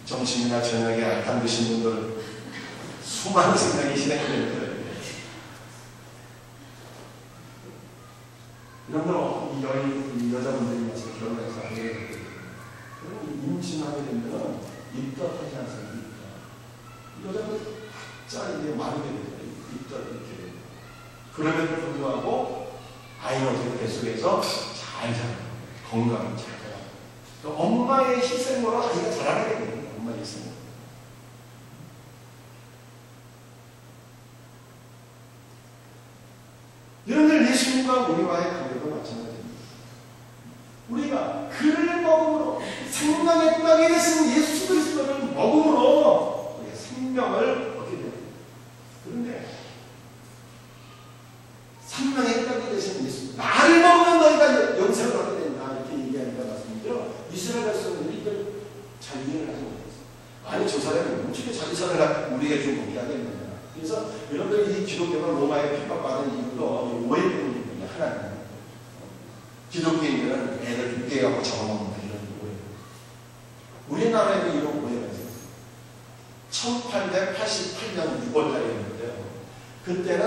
점심이나 저녁에 알탕 드신 분들 수많은 생각이 실행되는 거예요. 여러분들, 이 여자분들이 와서 결혼해서 하게 되거든요. 임신하게 되면 입덧하지 않습니까? 여자분들 각자 이제 마르게 돼요. 입덧 이렇게. 그럼에도 불구하고 아이는 어떻게 뱃속에서 잘 자라요. 건강히 잘 자라요. 그러니까 엄마의 희생으로 아이가 자라게 됩니다. 엄마의 희생으로. 여러분들, 예수님과 우리와의 관계도 마찬가지입니다. 우리가 그를 먹음으로, 생명의 떡이 되신 예수 그리스도를 먹음으로 우리가 생명을 얻게 됩니다. 그런데 생명의 떡이 되신 예수, 나를 먹으면 너희가 영생을 얻게 된다, 이렇게 얘기하니까 말씀이죠. 이스라엘 백성들이 이걸 잘 이해를 하지 못했어요. 아니, 저 사람이 어떻게 자기 선을 우리에게 좀 먹게 하겠느냐. 그래서 여러분들이 이 기독교가 로마에 핍박받은 이유도 오해 때문입니다. 하나는 기독교인들은 애들 죽게 해갖고 잡아먹는다, 이런 오해. 우리나라에도 이런 오해가 있어요. 1888년 6월달이었는데요. 그때는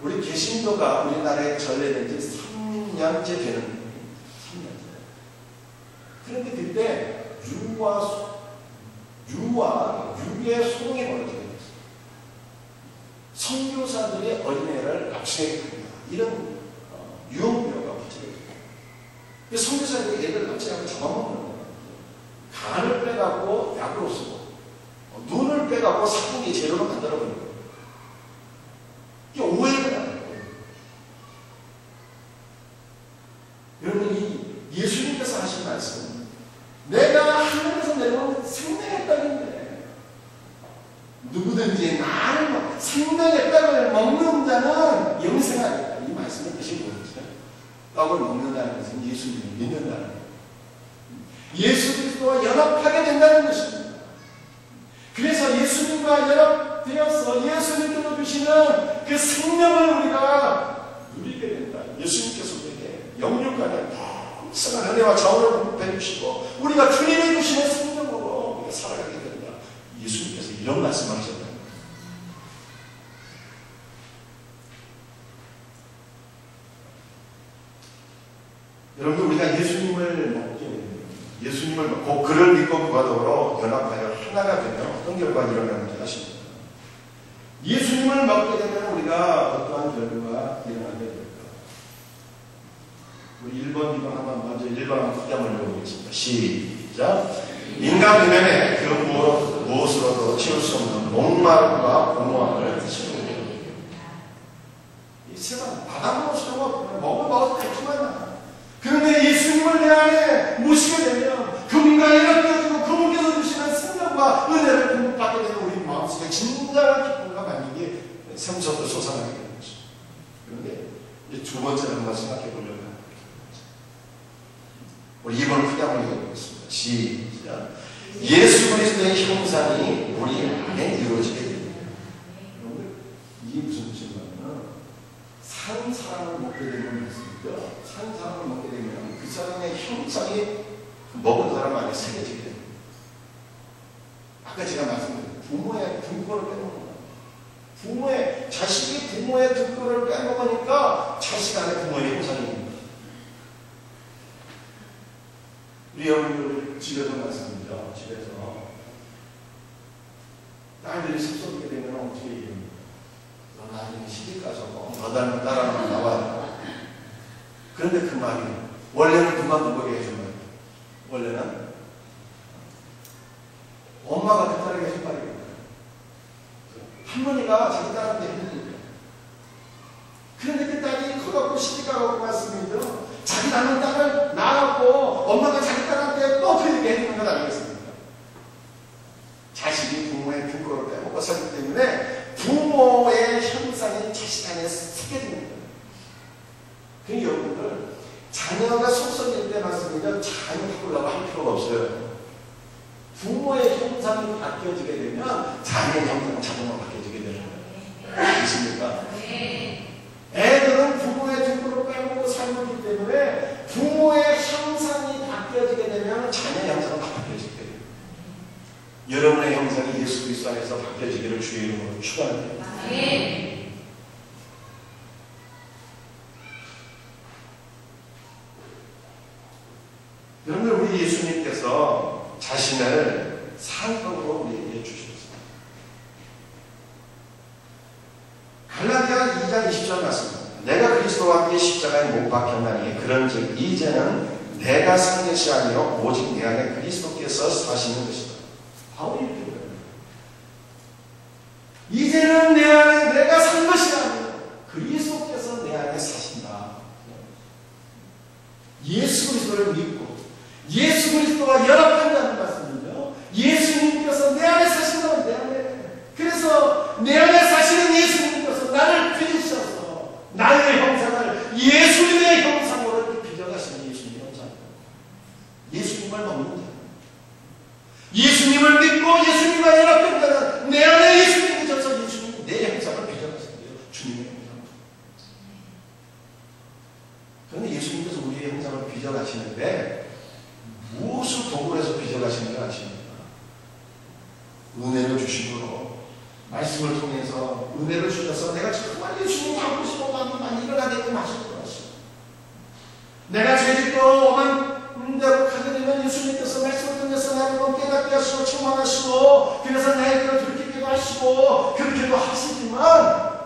우리 개신교가 우리나라에 전래된 지 3년째 되는 거예요. 3년째. 그런데 그때 유의 소동이 벌어지게 됐어요. 선교사들이 어린애를 납치하게 됩니다. 이런 유언비어가 붙이게 됩니다. 선교사들이 애들 납치하고 잡아먹는 거예요. 간을 빼갖고 약으로 쓰고, 눈을 빼갖고 사고기 재료로 만들어버리는 거예요. 이게 오해가 나는 거예요. 여러분, 이 예수님께서 하신 말씀, 내가 하늘에서 내려온 생명의 떡인데 누구든지 나를 생명의 떡을 먹는 자는 영생하리라. 이 말씀의 뜻이 뭐죠? 떡을 먹는다는 것은 예수님을 믿는다는 거예요. 예수 그리스도와 연합하게 된다는 것입니다. 그래서 예수님과 연합되어서 예수님께서 주시는 그 생명을 우리가 누리게 된다. 예수님께서 우리에게 영육간에 풍성한 은혜와 자원을 베푸시고 우리가 주님이 주시는 생명으로 우리가 살아가게 된다. 예수님께서 이런 말씀을 하셨다. 여러분, 우리가 예수님을 먹고 그를 믿고 그와 더불어 연합하여 하나가 되면 어떤 결과가 일어나는지 아십니까? 예수님을 먹게 되면 우리가 어떠한 결과가 일어나게 됩니까? 우리 1번, 2번 한번 먼저 1번 한번 크게 한번 읽어보겠습니다. 시작. 인간 내면에 그 무엇으로도 채울 수 없는 목마름과 공허함을 채우게 됩니다. 이 세상 바닥으로 세워 먹어도 대충하냐. 그런데 예수님을 내 안에 모시게 되면 그분과 연합되어지고 그분께서 주시는 생명과 은혜를 받게 되는 우리 마음속에 진정한 기쁨과 만족이 샘솟고 솟아나게 되는 것입니다. 그런데 이제 두 번째를 한번 생각해 보려고 합니다. 우리 2번을 크게 한번 읽어보겠습니다. 시작. 예수 그리스도의 형상이 우리 안에 이루어지게 됩니다. 여러분들, 이게 무슨 뜻이냐면 산 사람을 먹게 되는 것이죠. 산 사람을 먹게 되면 그 사람의 형상이 먹은 사람 안에 새겨지게 됩니다. 아까 제가 말씀드린 부모의 등골을 빼먹는 자식이 부모의 등골을 빼먹으니까 자식 안에 부모의 형상입니다. 우리 여러분들 집에서 말씀드리죠. 집에서 딸들이 습섭게 되면 어떻게 얘기합니까? 너 나중에 시집 가서 너 닮은 딸 하나 나와야. 그런데 그 말이 원래는 누가 누구에게 해준 말이에요? 원래는 엄마가 그 딸에게 해준 말이에요. 할머니가 자기 딸한테 해준 얘기예요. 그런데 그 딸이 커갖고 시집 가고 말씀이죠. 자기 낳는 딸을 낳았고 엄마가 자기 딸한테 또 그 얘기 해주는 건 아니겠습니까? 자식이 부모의 등골을 빼먹고 살기 때문에 부모의 형상이 자식 안에 새겨지는 거예요. 그러니까 여러분들, 자녀가 속썩일 때 말씀이죠. 자녀 바꾸려고 할 필요가 없어요. 부모의 형상이 바뀌어지게 되면 자녀의 형상은 자동으로 바뀌어지게 되는 거예요. 아십니까? 애들은 부모의 등골을 빼먹고 살기 때문에 부모의 형상이 바뀌어지게 되면 자녀의 형상은 다 바뀌어지게 돼요. 여러분의 형상이 예수 그리스도 안에서 바뀌어지기를 주의 이름으로 축원합니다. 여러분들, 우리 예수님께서 자신을 상속으로 우리에게 주셨습니다. 갈라디아 2장 20절 말씀입니다. 내가 그리스도와 함께 십자가에 못 박혔나니 그런즉 이제는 내가 산 것이 아니요 오직 내 안에 그리스도께서 사시는 것이다. 바울이 이렇게 말합니다. 이제는 내 안에 내가 산 것이 아니요 그리스도께서 내 안에 사신다. 예수 그리스도를 믿고 예수 그리스도와 연합한다는 말씀은요, 예수님께서 내 안에 사신다는, 내 안에, 그래서 내 안에 사시는 예수님께서 나를 빚으셔서 나의 형상을 예수님의 형상으로 이렇게 빚어가시는 예수님의 형상. 예수님을 먹는 자, 예수님을 믿고 예수님과 연합된 자는 내 안에 예수님이 져서 예수님이 내 형상을 빚어가시는데요, 주님의 형상. 그런데 예수님께서 우리의 형상을 빚어가시는데 무엇을 도구로 해서 빚어가시는 걸 아십니까? 은혜를 주심으로, 말씀을 통해서 은혜를 주셔서 내가 정말 예수님 닮고 싶어 많이 일어나게 마실 것 같습니다. 내가 죄짓고 오만 대로 가게 되면 예수님께서 말씀을 통해서 나를 깨닫게 하시고 충만하시고, 그래서 나의 길을 돌이키기도 하시고 그렇게도 하시지만,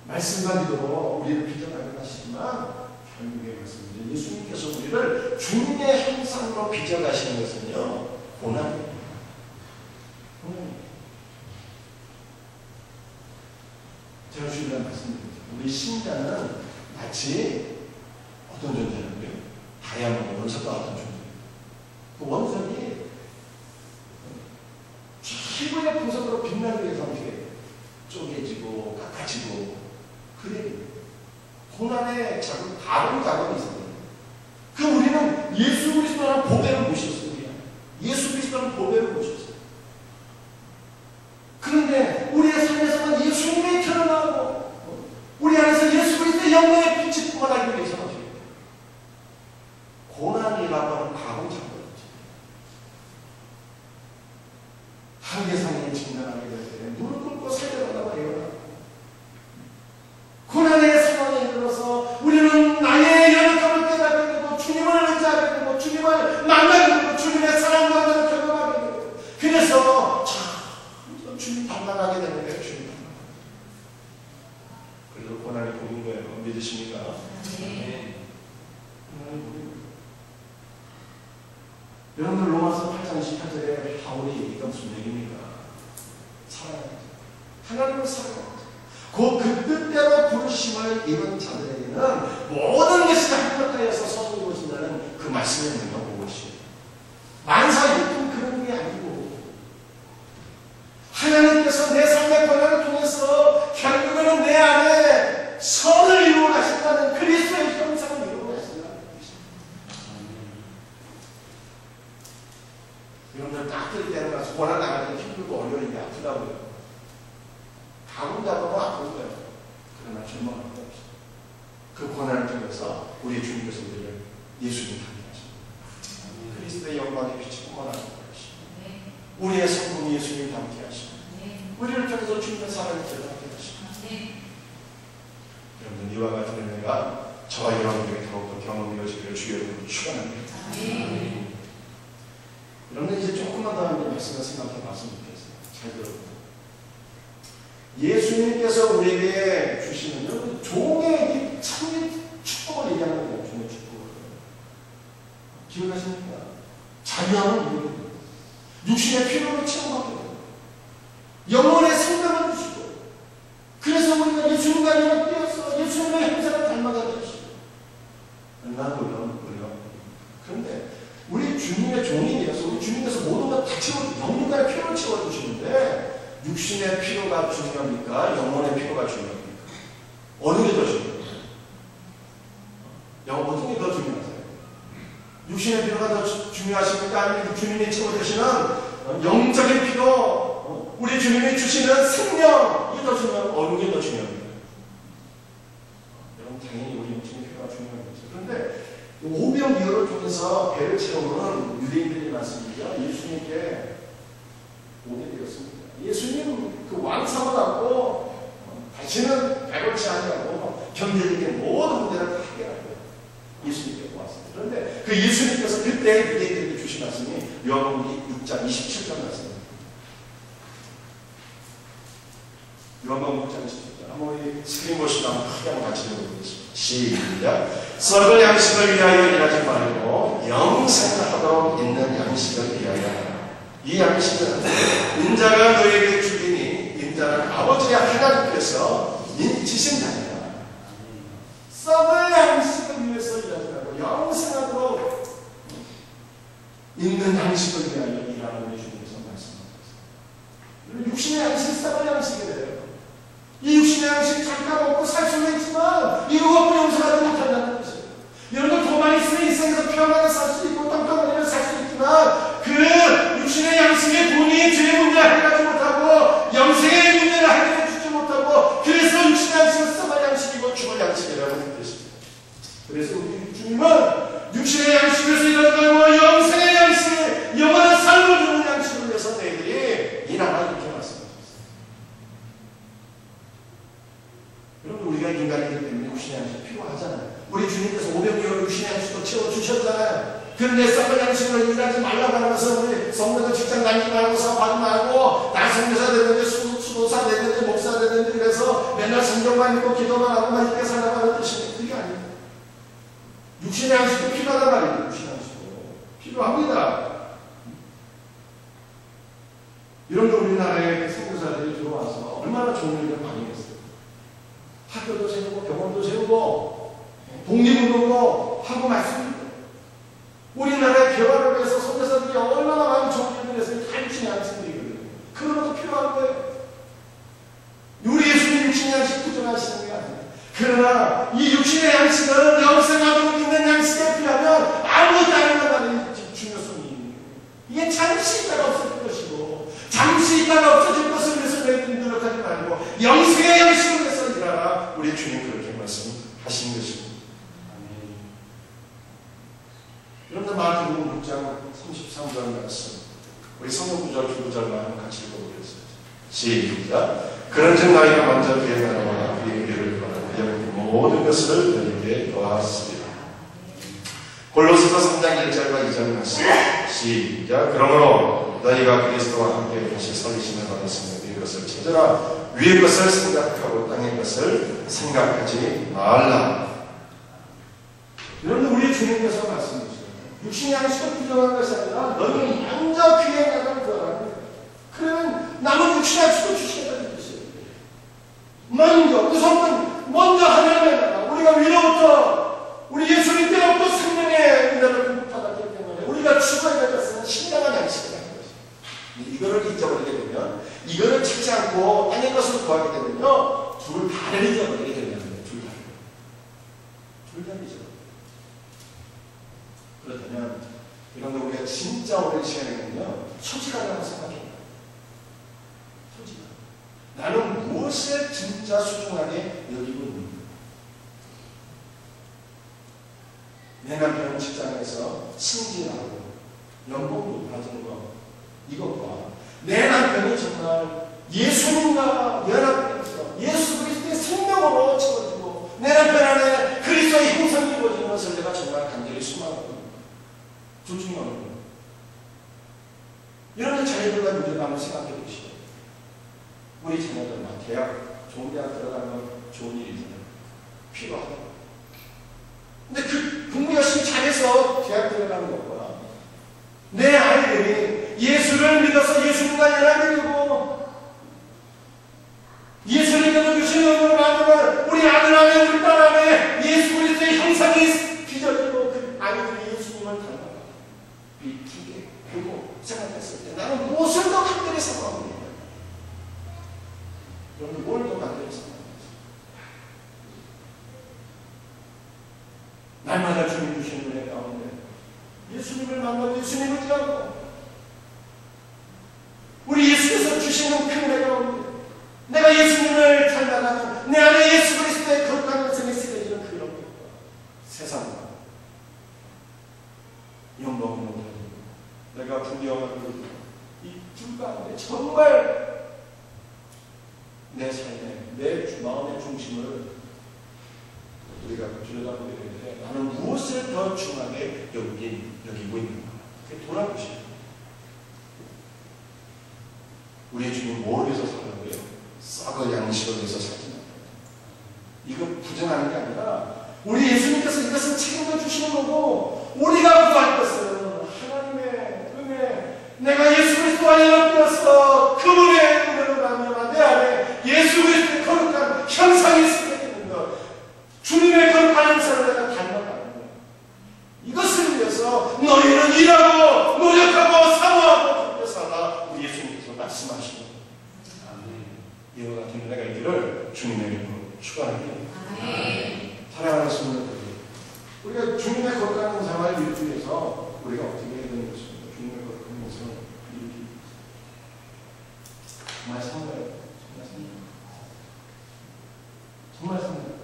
말씀과 믿음으로 우리를 빚어가게 하시지만, 결국에 말씀드린 예수님께서 우리를 주님의 형상으로 빚어가시는 것은요, 고난입니다. 제가 주일날 말씀드렸죠. 우리 신자는 마치 어떤 존재냐고요? 다이아몬드 원석과 같은 존재예요. 그 원석이 최고의 보석으로 빛나기 위해서 어떻게 쪼개지고 깎아지고 그래. 고난의 작은 작업이 있어요. 그 우리는 예수 그리스도라는 보배를 모셨어요. 예수 그리스도라는 보배를 모셨어요. 그런데 우리의 삶에서는 예수님이 드러나고 우리 안에서 예수 그리스도의 영광의 빛이 뿜어나기 위해서 어떻게 해요? 고난이라고 하는 가공작업이죠. 한계상에 직면하게 될 때 무릎 꿇고 살려달라고 해요. 고난의 상황에 이르러서 우리는 나의 연약함을 깨닫게 되고 주님을 의지하게 되고 주님을 만나게 되고 주님의 사랑과 은혜를 경험하게 되고, 그래서 참 주님 닮아가게 되는 거예요. 주님 닮아가게. 그래서 고난이 복인 거예요. 믿으십니까? 네. 고난이 복인 거예요. 여러분들 로마서 8장 18절에 바울이 이건 무슨 얘기입니까? 사랑합니다. 하나님을 사랑합니다. 그 뜻대로 부르심을 입은 자들에게는 모든 것이 합력하여서 선을 이루어진다는 그 말씀의 능력 무엇이에요? 만사육통 그런 게 아니고, 하나님께서 내 삶의 고난을 통해서 결국에는 내 안에 선을 이루어 가신다는 그리스도의 형상을 이루어 가신다는 것입니다. 여러분들 딱 때로 가서 고난 나가기 힘들고 어려운 게 아프다고요. 가군다고 아픈 거예요. 그러나 절망할 거 없어요. 그 고난을 통해서 우리 주님께서 우리를 예수님 닮게 하십니다. 그리스도의 영광의 빛이 뿜어나는 것입니다. 우리의 성품이 예수님 닮게 하십니다. 우리를 통해서 주님의 사랑을 드러나게 하십니다. 여러분, 이와 같은 은혜가 저와 여러분에게 더욱더 경험되어지기를 주의 이름으로 축원합니다. 여러분, 이제 조금만 더 말씀을 생각해 봤으면 좋겠어요. 잘 들어보세요. 예수님께서 우리에게 주시는 종의 참의 축복을 얘기하는 거예요. 종의 축복을. 기억하십니까? 자유함을 누리게 됩니다. 육신의 필요를 채워받게 됩니다. 영혼의 생명을 주시고, 그래서 우리가 예수님과 연합되어서 예수님의 형상을 닮아가게 하시고, 얼마나 놀라운 거예요. 그런데 우리 주님의 종이 되어서 우리 주님께서 모든 걸 다 채워주고 영혼의 필요를 채워주시는데, 육신의 필요가 중요합니까? 영혼의 필요가 중요합니까? 어느 게 더 중요합니까? 어떤 게 더 중요하세요? 육신의 필요가 더 중요하십니까? 아니면 주님이 채워주시는 영적인 필요, 우리 주님이 주시는 생명이 더 중요합니까? 어느 게 더 중요합니까? 여러분, 당연히 우리 육신의 필요가 중요한 거죠. 그런데 오병이어를 통해서 배를 채우는 유대인들이 많습니다. 예수님께 경제적인 모든 문제를 다 해결하고 예수님께 모았습니다. 그런데 그 예수님께서 그때 유대인들에게 주신 말씀이 요한복음 6장 27절 말씀입니다. 요한복음 6장 27절. 한번 우리 스크린 보시면 크게 한번 같이 읽어보겠습니다. 시작. 썩을 양식을 위하여 일하지 말고 영생하도록 있는 양식을 위하여 하라. 이 양식은 인자가 너에게 주리니 인자는 아버지 하나님께서 인치신 자니라. 썩을 양식을 위해서 일하지 말고 영생하도록 있는 양식을 위하여 일하는 우리 주님께서 말씀하셨습니다. 육신의 양식이 썩을 양식이래요. 이 육신의 양식 잠깐 먹고 살 수는 있지만 이거 먹고 용서하지 못한다는 것이에요. 여러분 돈 있으면 인생에서 편하게 살 수 있고 똥똥거리며 살 수 있지만 그 육신의 양식의 돈이 죄의 문제를 해결하지 못하고 영생의 문제를 해결해 주지 못하고 그래서 육신의 양식은 썩을 양식이고 죽을 양식이라는 뜻입니다. 그래서 우리 주님은 육신의 양식에서 일하지 말고 영생의 양식, 영원한 삶을 주는 양식을 위해서 너희들이 일하라 이렇게 말씀하셨어요. 여러분 우리가 인간이기 때문에 육신의 양식이 필요하잖아요. 우리 주님께서 500여 육신의 양식도 채워주셨잖아요. 그런데 썩을 양식을 일하지 말라고 하면서 우리 성도들 직장 다니지 말고 사업하지 말고 나 선교사 됐는데 수도사 됐는데 목사 됐는데 그래서 맨날 성경만 읽고 기도만 하고 막 이렇게 살라고 하는 뜻입니다. 그게 아니에요. 육신의 양식도 필요하단 말이에요. 육신의 양식도 필요합니다. 이런데 우리나라에 선교사들이 들어와서 얼마나 좋은 일을 많이 했어요. 학교도 세우고 병원도 세우고 독립운동도 하고 말씀입니다. 우리나라의 개발을 위해서 선교사들이 얼마나 많은 좋은 일을 해서 다 육신의 양식들이거든요. 그런 것도 필요한 거예요. 우리 예수님 육신의 양식 부정하시는 게 아니에요. 그러나 이 육신의 양식은 영생하도록 있는 양식에 비하면 아무것도 아니라는 중요성이 있는 거예요. 이게 잠시 있다가 없어질 것이고 잠시 있다가 없어질 것을 위해서 너희들이 노력하지 말고 영생의 양식을 위해서 일하라. 우리 주님 그렇게 말씀하신 것입니다. 그런데 마태복음 6장 33절 말씀 우리 성경 구절 두 구절만 같이 읽어보겠습니다. 시작. 그런즉 너희가 먼저 그의 나라와 그의 의를 구하라. 그의 모든 것을 너희에게 더하시리라. 골로새서 3장 1절과 2절 말씀 시작. 그러므로 너희가 그리스도와 함께 다시 살리심을 받았으며 위의 것을 찾으라. 위의 것을 생각하고 땅의 것을 생각하지 말라. 여러분 우리 주님께서 말씀하시죠. 육신의 양식을 부정한 것이 아니라 너희는 먼저 그의 나라를 구하라. 그러면 남은 육신의 양식도 주시겠다는 뜻이에요. 우선은 먼저 하나님의 나라. 우리가 위로부터 우리 예수님 때로부터 생명의 은혜를 받았기 때문에 우리가 죽어야 될 것은 신령한 양식이라는 것이에요. 이거를 잊어버리게 되면 이거를 찾지 않고 땅의 것을 구하게 되면요 둘 다를 잊어버리게 된다는 거예요. 둘 다를 잊어버려요. 그렇다면 이런데 우리가 진짜 오랜 시간에는요 소지가라고 생각해요. 소지가. 나는 무엇을 진짜 소중하게 여기고 있는가. 내 남편은 직장에서 승진하고 연봉도 받은 거 이것과 내 남편이 정말 예수님과 연합해서 예수 그리스도의 생명으로 채워지고 내 남편 안에 그리스도의 형상이 이루어지는 것을 내가 정말 간절히 소망하고 조중히 어느 거예요. 이런 자녀들과 문제를 한번 생각해 보시죠. 우리 자녀들만 대학, 좋은 대학 들어가는 건 좋은 일이잖아요. 필요하다. 근데 그 공부 열심히 잘해서 대학 들어가는 것과 내 아이들이 예수를 믿어서 예수님과 연합이 되고 예수님께서 주신 은혜를 받으면 우리 아들 안에 우리 딸 안에 예수 그리스도의 형상이 빚어지고 그 아이들이 예수님을 닮아가 비키게 보고 생각했을 때 나는 무엇을 더 간절히 생각합니다. 여러분 뭘 더 간절히 생각합니다. 날마다 주님 주신 은혜 가운데 예수님을 만나고 예수님을 지하고 우리 예수께서 주시는 큰 은혜 가운데 내가 예수님을 닮아가는 내 안에 예수 그리스도의 거룩한 인생이 쓰여지는 그런 것과 세상과 영광을 못하는 내가 분명한 이 둘 가운데 정말 내 삶의 내 마음의 중심을 우리가 들여다보게 되는데 나는 무엇을 더 중요하게 여기고 있는가? 그게 돌아보시죠. 우리 주님 뭘 위해서 살라고요? 썩을 양식을 위해서 살지 않아요. 이거 부정하는 게 아니라 우리 예수님께서 이것을 책임져 주시는 거고 우리가 구할 것은 하나님의 은혜, 내가 예수 그리스도 안에 엎드려서 그분의 은혜로 나면 내 안에 예수 그리스도의 거룩한 형상이 있는 것, 주님의 거룩한 형상을 내가 닮아가는 것, 이것을 위해서 너희는 일하고 노력하고 사모하고 그렇게 살아 우리 예수님께서 말씀하시는 이와 같은 은혜가 있기를 주님의 이름으로 축원합니다. 사랑하는 성도들, 우리가 주님의 거룩한 형상을 이루기 위해서 우리가 어떻게 해야 되는 것입니까? 주님의 거룩한 형상을 이루기 정말 성가요. 정말 성가요.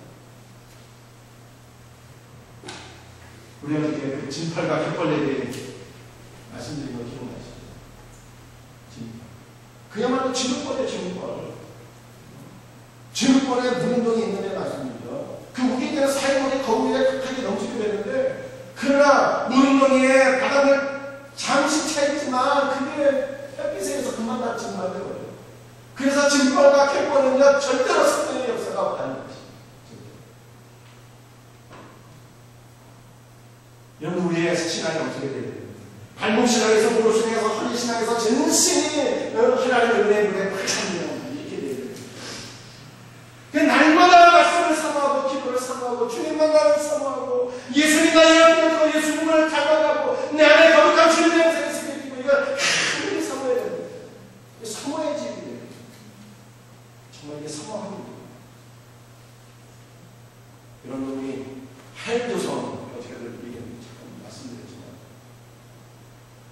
우리 어떻게 그 진팔과 갯벌에 대해 말씀드린 거 기억나시죠? 진팔. 그야말로 지금벌이에요, 지금벌. 지금벌에 무릉덩이 있는 데 말씀이죠. 그 무기들은 사이물이 거울에 극하게 넘치게 되는데, 그러나 무릉덩이에 바닥을 잠시 차있지만 그게 햇빛에 의해서 금방 닫히는 거예요. 그래서 진벌과 갯벌은요 절대로 섞이는 역사가 없다는 것이죠. 여러분, 우리의 신앙이 어떻게 돼야 돼요? 발목신앙에서 무릎신앙에서 허리신앙에서 전신이 하나님의 은혜의 물에 꽉 차면 이렇게 돼야 돼요. 날마다 말씀을 사모하고 기도를 사모하고 주님만 나를 사모하고 예수님 나의 옆에 예수님을 닮아가고 내 안에 거룩한 주님의 영생을 새기고 이걸 하늘이 사모해야 됩니다. 사모해야지. 정말 이게 사모합니다. 이런 놈이 할도성 어떻게든 얘기합니다. 잠깐 말씀드렸지만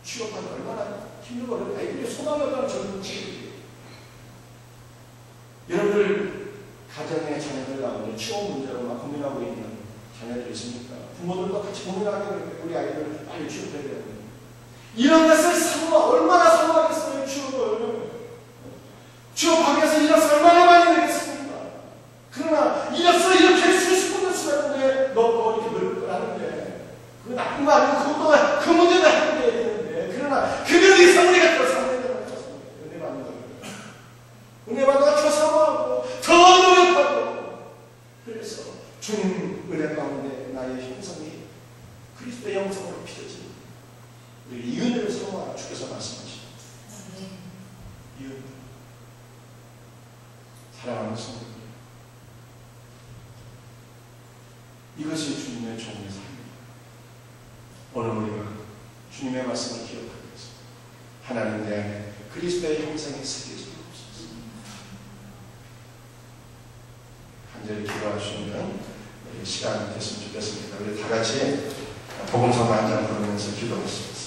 취업하기 얼마나 힘들고 아이들이 소망이 없다는 젊은 친구들이에요. 여러분들 가정의 자녀들 나오는 취업 문제로 막 고민하고 있는 자녀들이 있습니까? 부모들도 같이 고민하게 되는데 우리 아이들 빨리 취업해야 되는데 이런 것을 얼마나 사모하겠어요. 취업하기 위해서 이력서 얼마나 많이 내겠습니까? 그러나 이력서 이렇게 수십 군데 쓰는데 너 이렇게 노력을 하는데 그거 나쁜 거 아니고 그것도 그 문제도 해결해야 되는데 그러나 그걸 위해서 우리가 더 사모해야 되는 것입니다. 은혜 받는 거예요. 은혜 받는 거 더 사모하고 더 노력하고 그래서 주님 은혜 가운데 나의 형성이 그리스도의 형성으로 빚어진 우리 이 은혜를 사모하라 주께서 말씀하십니다. 이 은혜 사랑하는 성도들, 이것이 주님의 종의 삶입니다. 오늘 우리가 주님의 말씀을 기억하기 위해서 하나님 내 안에 그리스도의 형상이 새겨지고 없습니다. 간절히 기도하시면 우리 시간이 됐으면 좋겠습니다. 우리 다 같이 복음서가 한 장 부르면서 기도하겠습니다.